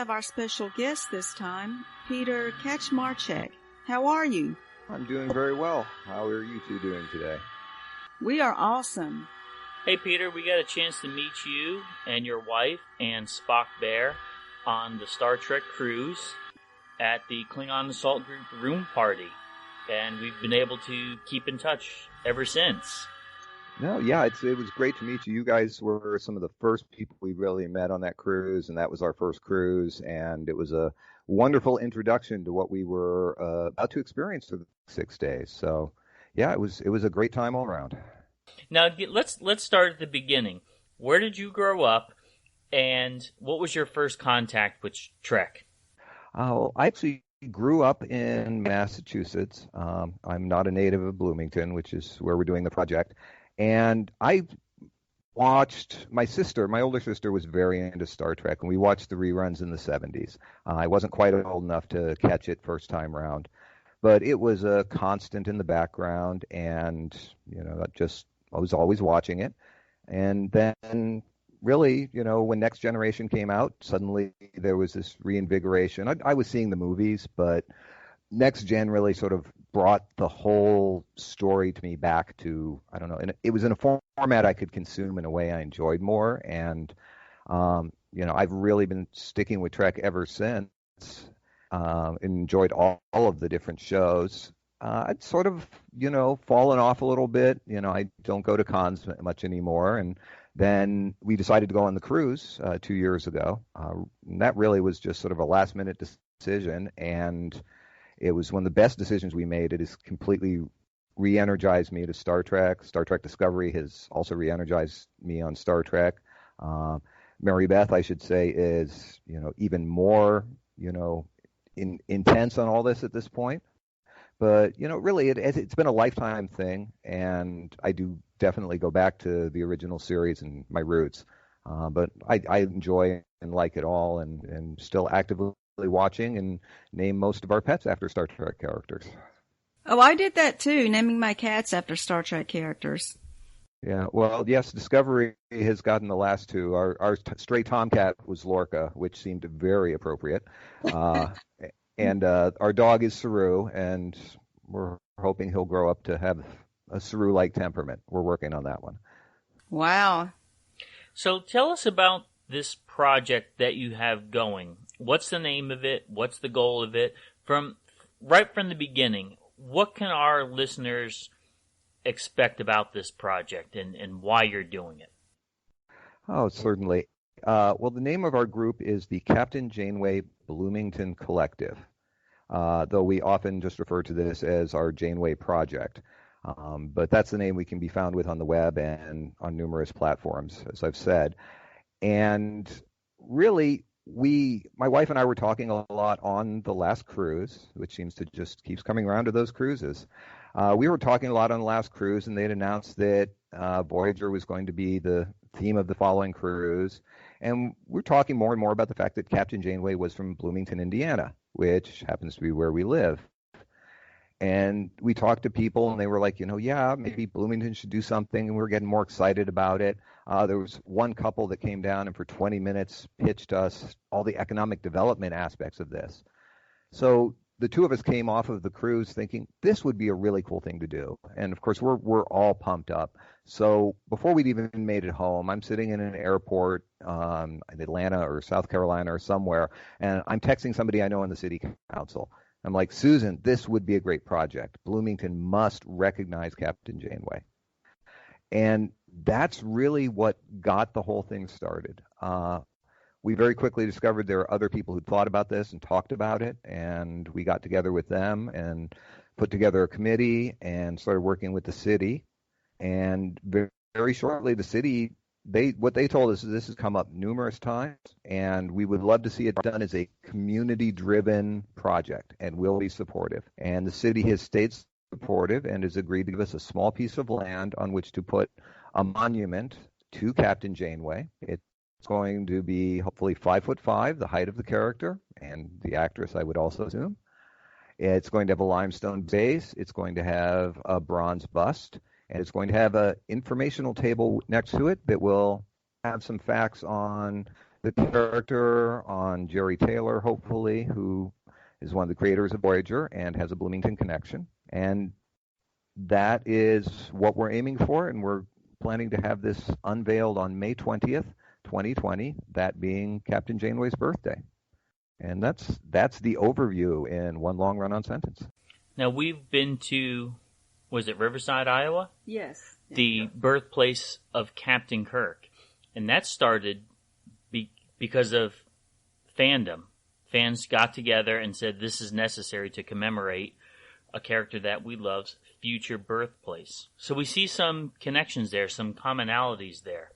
have our special guest this time, Peter Kaczmarczyk. How are you? I'm doing very well. How are you two doing today? We are awesome. Hey, Peter, we got a chance to meet you and your wife and Spock Bear on the Star Trek cruise at the Klingon Assault Group room party, and we've been able to keep in touch ever since. No, yeah, it was great to meet you. You guys were some of the first people we really met on that cruise, and that was our first cruise, and it was a wonderful introduction to what we were about to experience for the 6 days. So, yeah, it was a great time all around. Now, let's start at the beginning. Where did you grow up, and what was your first contact with Trek? I actually grew up in Massachusetts. I'm not a native of Bloomington, which is where we're doing the project. And I watched, my older sister was very into Star Trek, and we watched the reruns in the 70s. I wasn't quite old enough to catch it first time around, but it was a constant in the background, and, I was always watching it. And then really, when Next Generation came out, suddenly there was this reinvigoration. I was seeing the movies, but Next Gen really sort of brought the whole story to me back to, I don't know, and it was in a format I could consume in a way I enjoyed more. And, I've really been sticking with Trek ever since. Enjoyed all of the different shows. I'd sort of, fallen off a little bit. I don't go to cons much anymore. And then we decided to go on the cruise 2 years ago. And that really was just sort of a last-minute decision. And it was one of the best decisions we made. It has completely re-energized me to Star Trek. Star Trek Discovery has also re-energized me on Star Trek. Mary Beth, I should say, is, even more, intense on all this at this point. But, really, it's been a lifetime thing, and I do definitely go back to the original series and my roots. But I enjoy and like it all, and still actively watching and name most of our pets after Star Trek characters. Oh, I did that too, naming my cats after Star Trek characters. Yeah, well, yes, Discovery has gotten the last two. Our stray tomcat was Lorca, which seemed very appropriate. And our dog is Saru, and we're hoping he'll grow up to have a Saru-like temperament. We're working on that one. Wow. So tell us about this project that you have going. What's the name of it? What's the goal of it? Right from the beginning, what can our listeners expect about this project and why you're doing it? Oh, certainly. Well, the name of our group is the Captain Janeway Bloomington Collective, though we often just refer to this as our Janeway Project. But that's the name we can be found with on the web and on numerous platforms, as I've said. And really, my wife and I were talking a lot on the last cruise, which seems to just keeps coming around to those cruises. We were talking a lot on the last cruise, and they'd announced that Voyager was going to be the theme of the following cruise. And we're talking more and more about the fact that Captain Janeway was from Bloomington, Indiana, which happens to be where we live. And we talked to people, and they were like, yeah, maybe Bloomington should do something, and we were getting more excited about it. There was one couple that came down and for 20 minutes pitched us all the economic development aspects of this. So the two of us came off of the cruise thinking this would be a really cool thing to do. And, of course, we're all pumped up. So before we'd even made it home, I'm sitting in an airport in Atlanta or South Carolina or somewhere, and I'm texting somebody I know in the city council. I'm like, Susan, this would be a great project. Bloomington must recognize Captain Janeway. And that's really what got the whole thing started. We very quickly discovered there are other people who thought about this and talked about it, and we got together with them and put together a committee and started working with the city. And very, very shortly, the city, what they told us is this has come up numerous times, and we would love to see it done as a community-driven project, and we'll be supportive. And the city has stayed supportive and has agreed to give us a small piece of land on which to put a monument to Captain Janeway. It's going to be hopefully 5'5", the height of the character, and the actress, I would also assume. It's going to have a limestone base. It's going to have a bronze bust. And it's going to have an informational table next to it that will have some facts on the character on Jerry Taylor, hopefully, who is one of the creators of Voyager and has a Bloomington connection. And that is what we're aiming for, and we're planning to have this unveiled on May 20th, 2020, that being Captain Janeway's birthday. And that's the overview in one long run-on sentence. Now, we've been to, was it Riverside, Iowa? Yes. The birthplace of Captain Kirk. And that started because of fandom. Fans got together and said this is necessary to commemorate a character that we love's future birthplace. So we see some connections there, some commonalities there.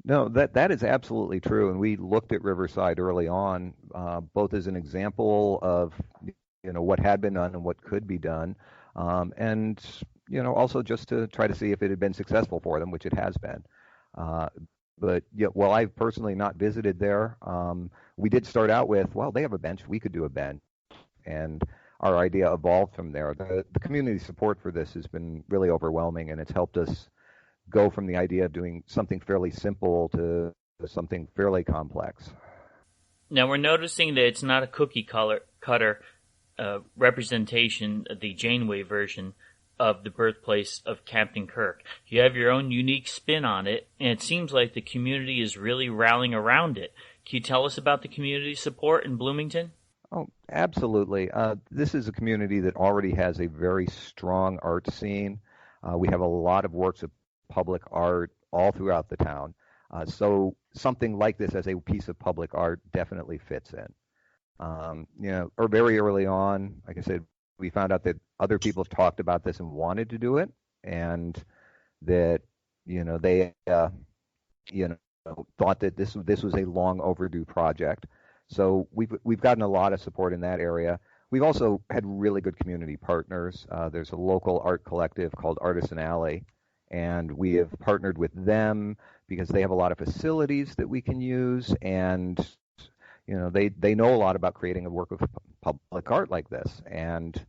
No, that is absolutely true. And we looked at Riverside early on, both as an example of what had been done and what could be done, and also just to try to see if it had been successful for them, which it has been. But while I've personally not visited there, we did start out with, well, they have a bench, we could do a bench, and our idea evolved from there. The community support for this has been really overwhelming, and it's helped us go from the idea of doing something fairly simple to something fairly complex. Now we're noticing that it's not a cookie cutter representation, the Janeway version of the birthplace of Captain Kirk. You have your own unique spin on it, and it seems like the community is really rallying around it. Can you tell us about the community support in Bloomington? Oh, absolutely. This is a community that already has a very strong art scene. We have a lot of works of public art all throughout the town. So something like this as a piece of public art definitely fits in. Or very early on, like I said, we found out that other people have talked about this and wanted to do it, and that they thought that this was a long overdue project. So we've gotten a lot of support in that area. We've also had really good community partners. There's a local art collective called Artisan Alley, and we have partnered with them because they have a lot of facilities that we can use, and they know a lot about creating a work of public art like this, and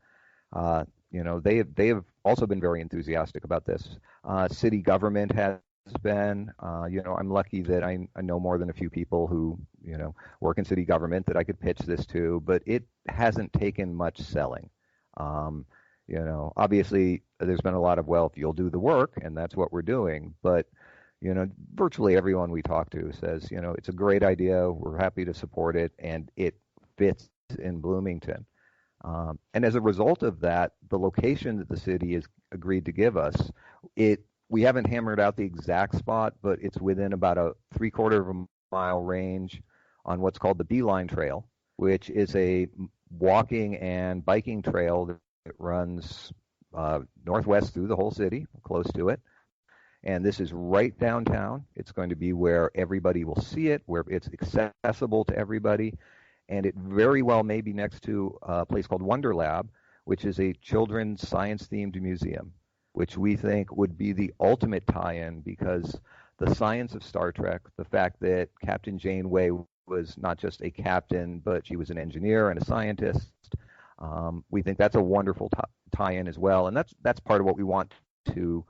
they have also been very enthusiastic about this. City government has been. I'm lucky that I know more than a few people who work in city government that I could pitch this to, but it hasn't taken much selling. Obviously there's been a lot of, well, if you'll do the work, and that's what we're doing, but virtually everyone we talk to says, it's a great idea, we're happy to support it, and it fits in Bloomington. And as a result of that, the location that the city has agreed to give us, we haven't hammered out the exact spot, but it's within about a 3/4 of a mile range on what's called the Beeline Trail, which is a walking and biking trail that runs northwest through the whole city, close to it. And this is right downtown. It's going to be where everybody will see it, where it's accessible to everybody. And it very well may be next to a place called WonderLab, which is a children's science-themed museum, which we think would be the ultimate tie-in, because the science of Star Trek, the fact that Captain Janeway was not just a captain, but she was an engineer and a scientist, we think that's a wonderful tie-in as well. And that's part of what we want to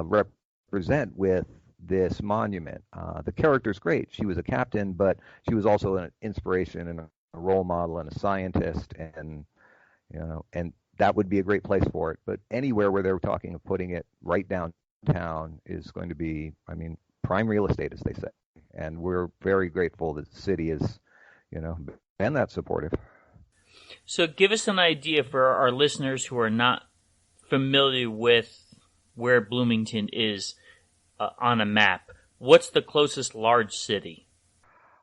represent with this monument. The character's great. She was a captain, but she was also an inspiration and a role model and a scientist, and that would be a great place for it. But anywhere where they're talking of putting it right downtown is going to be, prime real estate, as they say. And we're very grateful that the city is, been that supportive. So give us an idea for our listeners who are not familiar with where Bloomington is on a map. What's the closest large city?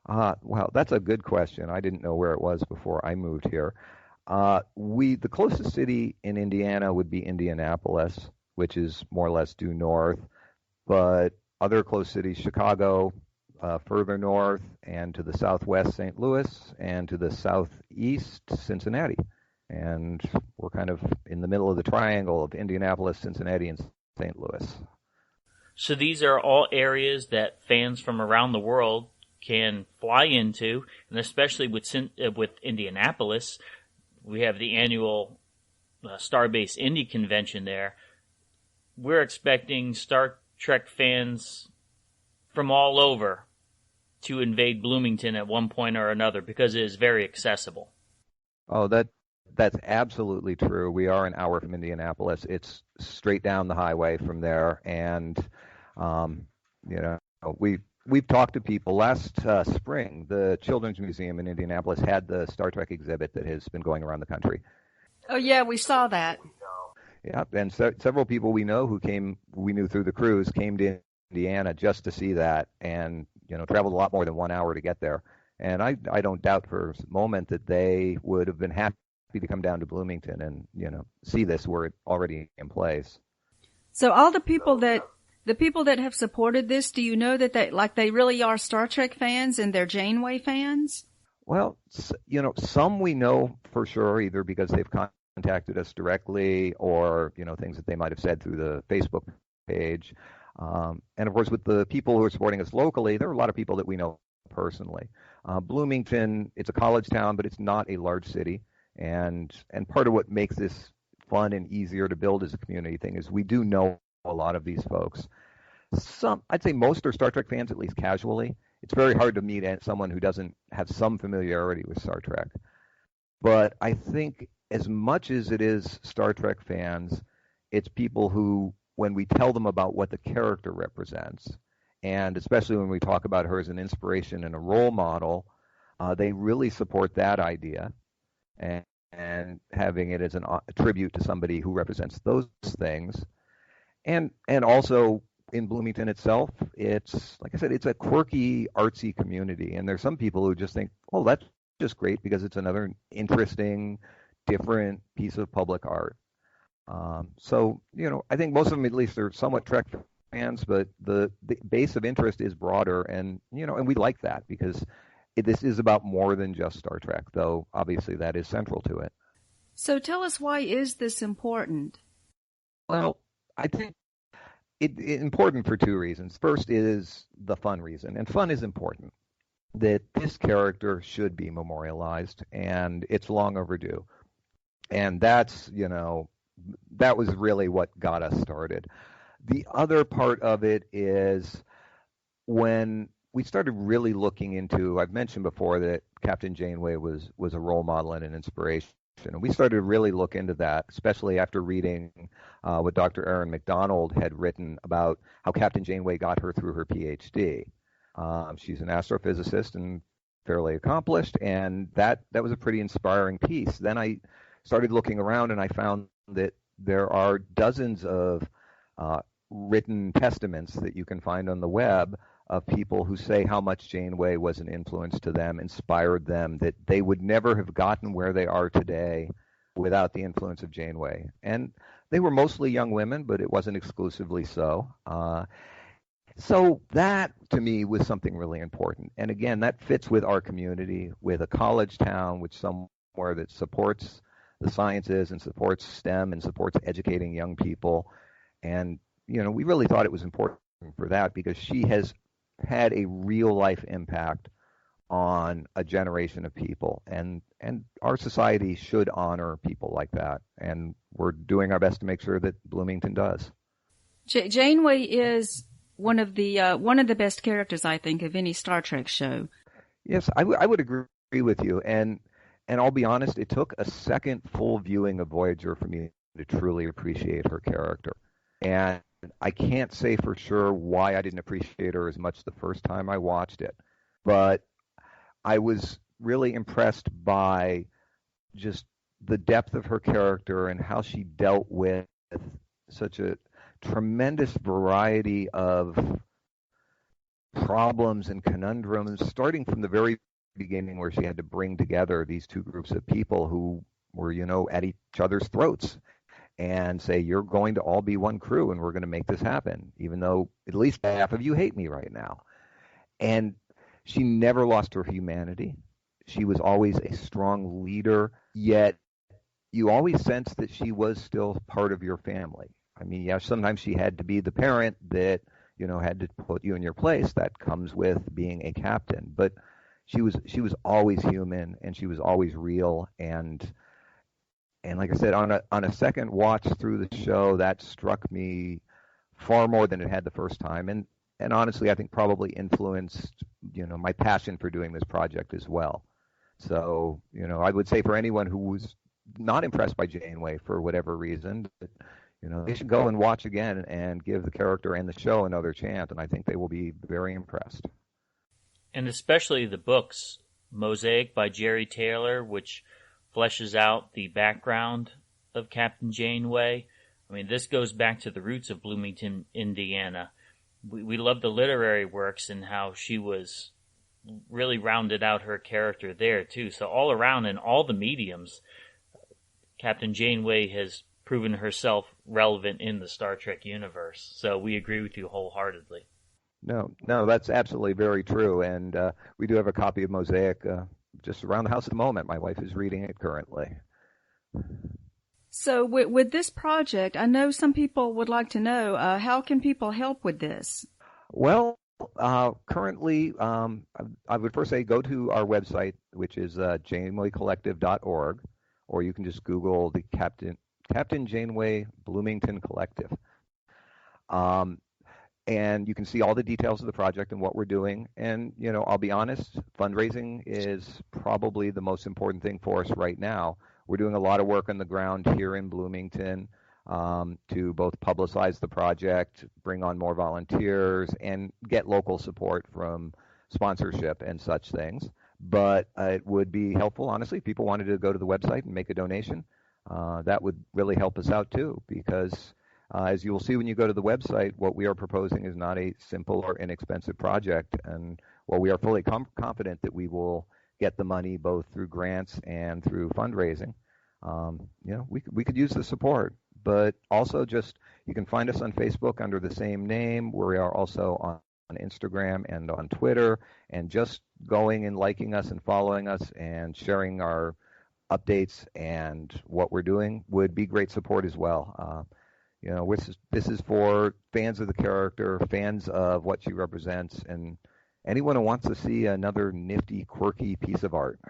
Well, that's a good question. I didn't know where it was before I moved here. The closest city in Indiana would be Indianapolis, which is more or less due north. But other close cities, Chicago, further north, and to the southwest, St. Louis, and to the southeast, Cincinnati. And we're kind of in the middle of the triangle of Indianapolis, Cincinnati, and St. Louis. So these are all areas that fans from around the world can fly into, and especially with Indianapolis, we have the annual Starbase Indy convention there. We're expecting Star Trek fans from all over to invade Bloomington at one point or another because it is very accessible. Oh, that's absolutely true. We are an hour from Indianapolis. It's straight down the highway from there, and you know, we've talked to people. Last spring, the Children's Museum in Indianapolis had the Star Trek exhibit that has been going around the country. Oh yeah, we saw that. Yeah, and several people we knew through the cruise came to Indiana just to see that, and traveled a lot more than 1 hour to get there. And I don't doubt for a moment that they would have been happy to come down to Bloomington and see this were it already in place. So all the people that have supported this, do you know that they really are Star Trek fans and they're Janeway fans? Well, some we know for sure, either because they've contacted us directly or things that they might have said through the Facebook page. And of course, with the people who are supporting us locally, there are a lot of people that we know personally. Bloomington, it's a college town, but it's not a large city. And part of what makes this fun and easier to build as a community thing is we do know a lot of these folks. I'd say most are Star Trek fans, at least casually. It's very hard to meet someone who doesn't have some familiarity with Star Trek. But I think as much as it is Star Trek fans, it's people who, when we tell them about what the character represents, and especially when we talk about her as an inspiration and a role model, they really support that idea and having it as a tribute to somebody who represents those things. And also in Bloomington itself, it's, like I said, it's a quirky, artsy community. And there's some people who just think, oh, that's just great because it's another interesting, different piece of public art. So, I think most of them, at least, are somewhat Trek fans, but the base of interest is broader, and we like that because this is about more than just Star Trek, though obviously that is central to it. So tell us, why is this important? Well, I think it's important for two reasons. First is the fun reason, and fun is important. That this character should be memorialized, and it's long overdue. And that's, that was really what got us started. The other part of it is when we started really looking into, I've mentioned before that Captain Janeway was a role model and an inspiration. And we started to really look into that, especially after reading what Dr. Erin McDonald had written about how Captain Janeway got her through her PhD. She's an astrophysicist and fairly accomplished, and that was a pretty inspiring piece. Then I started looking around, and I found that there are dozens of written testaments that you can find on the web of people who say how much Janeway was an influence to them, inspired them, that they would never have gotten where they are today without the influence of Janeway. And they were mostly young women, but it wasn't exclusively so. So that, to me, was something really important. And again, that fits with our community, with a college town, which somewhere that supports the sciences and supports STEM and supports educating young people. And, we really thought it was important for that because she has had a real life impact on a generation of people. And our society should honor people like that. And we're doing our best to make sure that Bloomington does. Janeway is one of the best characters, I think, of any Star Trek show. Yes, I would agree with you. And I'll be honest, it took a second full viewing of Voyager for me to truly appreciate her character. And I can't say for sure why I didn't appreciate her as much the first time I watched it. But I was really impressed by just the depth of her character and how she dealt with such a tremendous variety of problems and conundrums, starting from the very beginning where she had to bring together these two groups of people who were, at each other's throats and say, you're going to all be one crew and we're going to make this happen, even though at least half of you hate me right now. And she never lost her humanity. She was always a strong leader, yet you always sensed that she was still part of your family. I mean, yeah, sometimes she had to be the parent that, had to put you in your place. That comes with being a captain. But she was always human, and she was always real. And like I said, on a second watch through the show, that struck me far more than it had the first time. And and honestly, I think probably influenced, my passion for doing this project as well. So, I would say for anyone who was not impressed by Janeway for whatever reason, that, they should go and watch again and give the character and the show another chance, and I think they will be very impressed. And especially the books, Mosaic by Jerry Taylor, which fleshes out the background of Captain Janeway. I mean, this goes back to the roots of Bloomington, Indiana. We love the literary works and how she was really rounded out her character there, too. So all around in all the mediums, Captain Janeway has proven herself relevant in the Star Trek universe. So we agree with you wholeheartedly. No, that's absolutely very true. And we do have a copy of Mosaic just around the house at the moment. My wife is reading it currently. So with this project, I know some people would like to know, how can people help with this? Well, currently, I would first say go to our website, which is janewaycollective.org, or you can just Google the Captain Janeway Bloomington Collective. And you can see all the details of the project and what we're doing. And, I'll be honest, fundraising is probably the most important thing for us right now. We're doing a lot of work on the ground here in Bloomington to both publicize the project, bring on more volunteers, and get local support from sponsorship and such things. But it would be helpful, honestly, if people wanted to go to the website and make a donation. That would really help us out, too, because as you will see when you go to the website, what we are proposing is not a simple or inexpensive project. And while we are fully confident that we will get the money both through grants and through fundraising, we could use the support. But also you can find us on Facebook under the same name. We are also on Instagram and on Twitter. And just going and liking us and following us and sharing our updates and what we're doing would be great support as well. This is for fans of the character, fans of what she represents, and anyone who wants to see another nifty, quirky piece of art.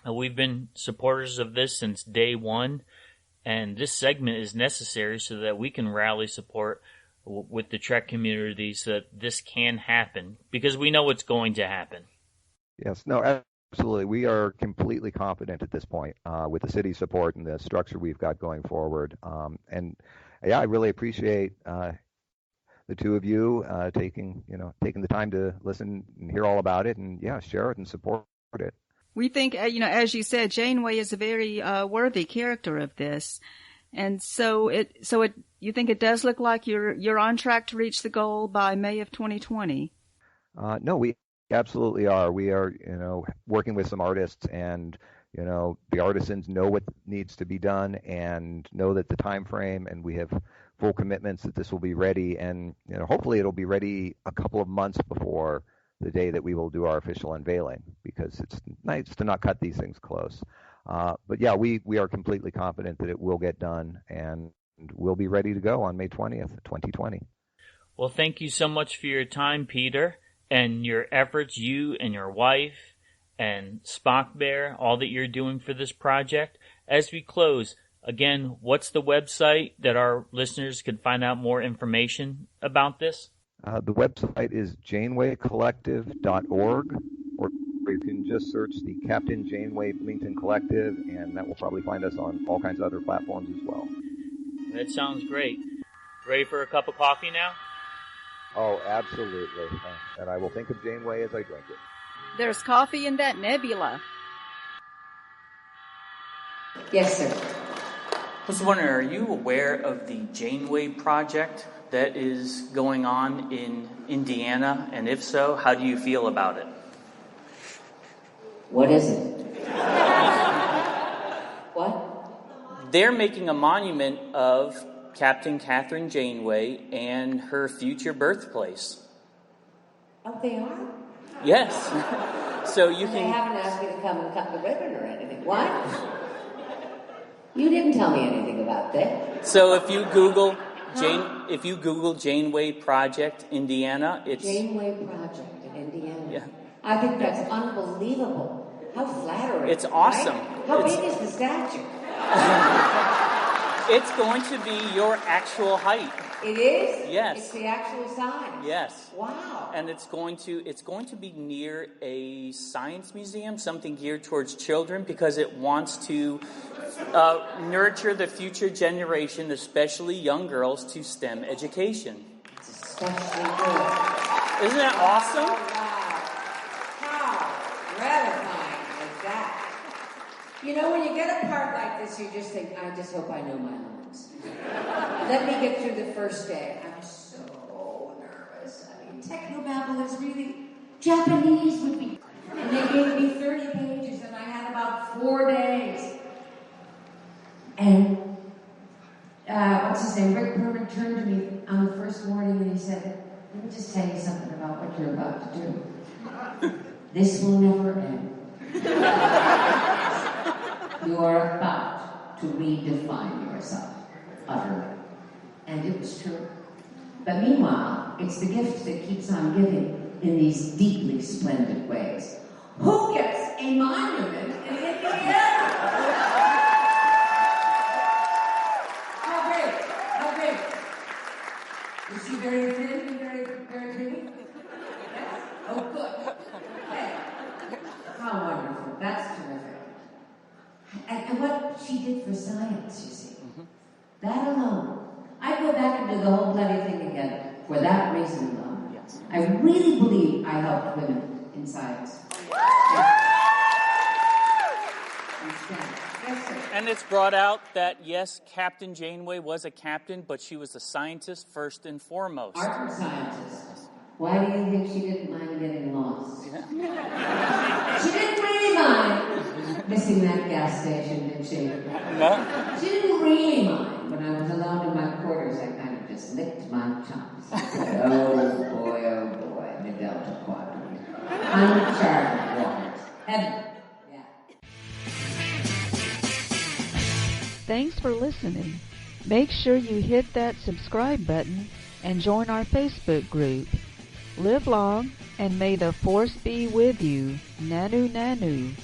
We've been supporters of this since day one, and this segment is necessary so that we can rally support with the Trek community so that this can happen, because we know it's going to happen. Yes, no, absolutely. We are completely confident at this point with the city's support and the structure we've got going forward. And I really appreciate the two of you taking the time to listen and hear all about it, and share it and support it. We think, as you said, Janeway is a very worthy character of this, and so you think it does look like you're on track to reach the goal by May of 2020. No, we absolutely are. We are, working with some artists, and the artisans know what needs to be done and know that the time frame, and we have full commitments that this will be ready, and hopefully it'll be ready a couple of months before the day that we will do our official unveiling, because it's nice to not cut these things close. But we are completely confident that it will get done, and we'll be ready to go on May 20th, 2020. Well, thank you so much for your time, Peter, and your efforts, you and your wife and Spock Bear, all that you're doing for this project. As we close, again, what's the website that our listeners could find out more information about this? The website is janewaycollective.org, or you can just search the Captain Janeway Bloomington Collective, and that will probably find us on all kinds of other platforms as well. That sounds great. Ready for a cup of coffee now? Oh, absolutely. And I will think of Janeway as I drink it. There's coffee in that nebula. Yes, sir. I was wondering, are you aware of the Janeway project that is going on in Indiana? And if so, how do you feel about it? What is it? What? They're making a monument of Captain Kathryn Janeway and her future birthplace. Oh, they are? Yes. So you They can... haven't asked me to come and cut the ribbon or anything. What? You didn't tell me anything about that. So if you Google Janeway Project Indiana, it's Janeway Project in Indiana. Yeah. I think that's unbelievable. How flattering. It's awesome. Right? How big is the statue? It's going to be your actual height. It is? Yes. It's the actual size? Yes. Wow. And it's going to be near a science museum, something geared towards children, because it wants to nurture the future generation, especially young girls, to STEM education. It's especially good. Isn't that awesome? Oh, wow. How gratifying is that? You know, when you get a part like this, you just think, I just hope I know my lines. Let me get through the first day. I'm so nervous. I mean, technobabble is really... Japanese would be... And they gave me 30 pages, and I had about 4 days. And, what's his name? Rick Berman turned to me on the first morning, and he said, let me just tell you something about what you're about to do. This will never end. You are about to redefine yourself, utterly. And it was true. But meanwhile, it's the gift that keeps on giving in these deeply splendid ways. Who gets a monument in Indiana? How big? How big? Is she very thin and very pretty? Yes? Oh, good. Hey. How wonderful. That's terrific. And what she did for science, you see. That alone. I go back and do the whole bloody thing again for that reason alone. Yes. I really believe I helped women in science. Yes, sir. And it's brought out that, yes, Captain Janeway was a captain, but she was a scientist first and foremost. Art scientist. Why do you think she didn't mind getting lost? Yeah. She didn't really mind missing that gas station, did she? No. She didn't really mind. When I was alone in my quarters, I kind of just licked my chops. I said, oh boy, the Delta Quadrant. Uncharted waters. Heaven. Yeah. Thanks for listening. Make sure you hit that subscribe button and join our Facebook group. Live long, and may the Force be with you. Nanu Nanu.